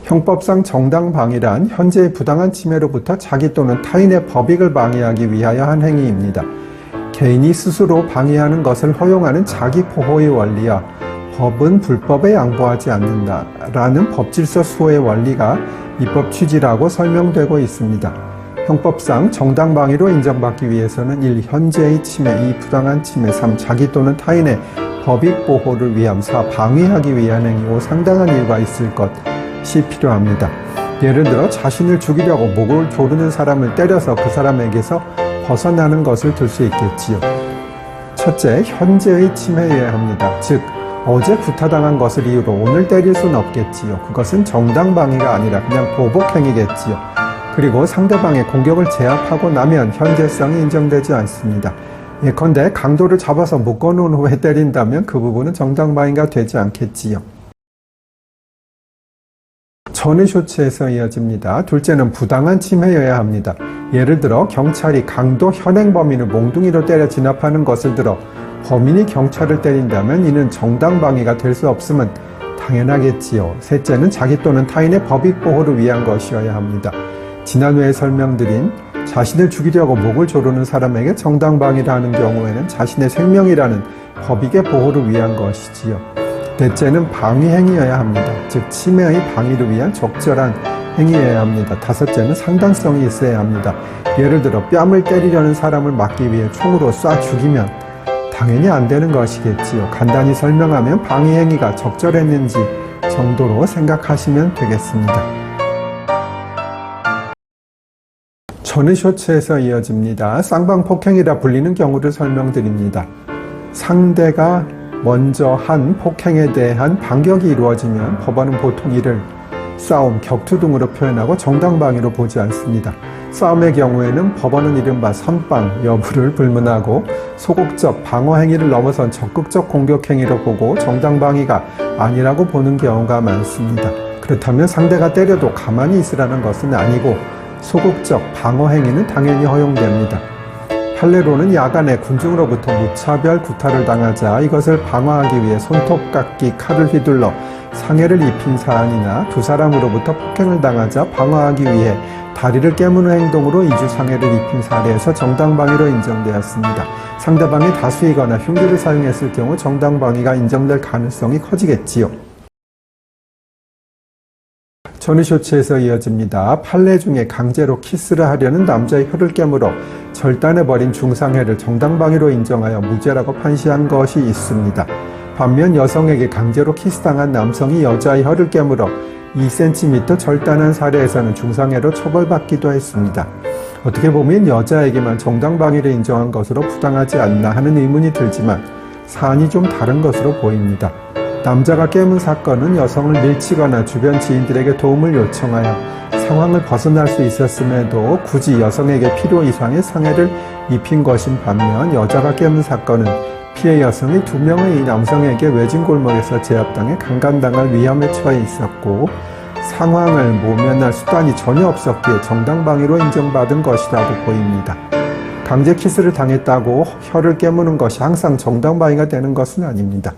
형법상 정당방위란 현재의 부당한 침해로부터 자기 또는 타인의 법익을 방해하기 위하여 한 행위입니다. 개인이 스스로 방해하는 것을 허용하는 자기 보호의 원리와 법은 불법에 양보하지 않는다라는 법질서 수호의 원리가 입법 취지라고 설명되고 있습니다. 형법상 정당방위로 인정받기 위해서는 1. 현재의 침해, 2. 부당한 침해, 3. 자기 또는 타인의 법익 보호를 위함, 4. 방위하기 위한 행위, 5. 상당한 이유가 있을 것이 필요합니다. 예를 들어 자신을 죽이려고 목을 조르는 사람을 때려서 그 사람에게서 벗어나는 것을 들 수 있겠지요. 첫째, 현재의 침해여야 합니다. 즉 어제 구타당한 것을 이유로 오늘 때릴 수는 없겠지요. 그것은 정당방위가 아니라 그냥 보복행위겠지요. 그리고 상대방의 공격을 제압하고 나면 현재성이 인정되지 않습니다. 예컨대 강도를 잡아서 묶어놓은 후에 때린다면 그 부분은 정당방위가 되지 않겠지요. 전의 쇼츠에서 이어집니다. 둘째는 부당한 침해여야 합니다. 예를 들어 경찰이 강도 현행 범인을 몽둥이로 때려 진압하는 것을 들어 범인이 경찰을 때린다면 이는 정당방위가 될 수 없음은 당연하겠지요. 셋째는 자기 또는 타인의 법익 보호를 위한 것이어야 합니다. 지난 회에 설명드린 자신을 죽이려고 목을 조르는 사람에게 정당방위를 하는 경우에는 자신의 생명이라는 법익의 보호를 위한 것이지요. 넷째는 방위행위여야 합니다. 즉 침해의 방위를 위한 적절한 행위여야 합니다. 다섯째는 상당성이 있어야 합니다. 예를 들어 뺨을 때리려는 사람을 막기 위해 총으로 쏴 죽이면 당연히 안 되는 것이겠지요. 간단히 설명하면 방위행위가 적절했는지 정도로 생각하시면 되겠습니다. 전의 쇼츠에서 이어집니다. 쌍방폭행이라 불리는 경우를 설명드립니다. 상대가 먼저 한 폭행에 대한 반격이 이루어지면 법원은 보통 이를 싸움, 격투 등으로 표현하고 정당방위로 보지 않습니다. 싸움의 경우에는 법원은 이른바 선빵 여부를 불문하고 소극적 방어 행위를 넘어선 적극적 공격 행위로 보고 정당방위가 아니라고 보는 경우가 많습니다. 그렇다면 상대가 때려도 가만히 있으라는 것은 아니고 소극적 방어 행위는 당연히 허용됩니다. 판례로는 야간에 군중으로부터 무차별 구타를 당하자 이것을 방어하기 위해 손톱깎이, 칼을 휘둘러 상해를 입힌 사안이나 두 사람으로부터 폭행을 당하자 방어하기 위해 다리를 깨무는 행동으로 이주상해를 입힌 사례에서 정당방위로 인정되었습니다. 상대방이 다수이거나 흉기를 사용했을 경우 정당방위가 인정될 가능성이 커지겠지요. 전의 쇼츠에서 이어집니다. 판례 중에 강제로 키스를 하려는 남자의 혀를 깨물어 절단해버린 중상해를 정당방위로 인정하여 무죄라고 판시한 것이 있습니다. 반면 여성에게 강제로 키스당한 남성이 여자의 혀를 깨물어 2cm 절단한 사례에서는 중상해로 처벌받기도 했습니다. 어떻게 보면 여자에게만 정당방위를 인정한 것으로 부당하지 않나 하는 의문이 들지만 사안이 좀 다른 것으로 보입니다. 남자가 깨문 사건은 여성을 밀치거나 주변 지인들에게 도움을 요청하여 상황을 벗어날 수 있었음에도 굳이 여성에게 필요 이상의 상해를 입힌 것인 반면 여자가 깨문 사건은 피해 여성이 2명의 남성에게 외진 골목에서 제압당해 강간당할 위험에 처해 있었고 상황을 모면할 수단이 전혀 없었기에 정당방위로 인정받은 것이라고 보입니다. 강제 키스를 당했다고 혀를 깨무는 것이 항상 정당방위가 되는 것은 아닙니다.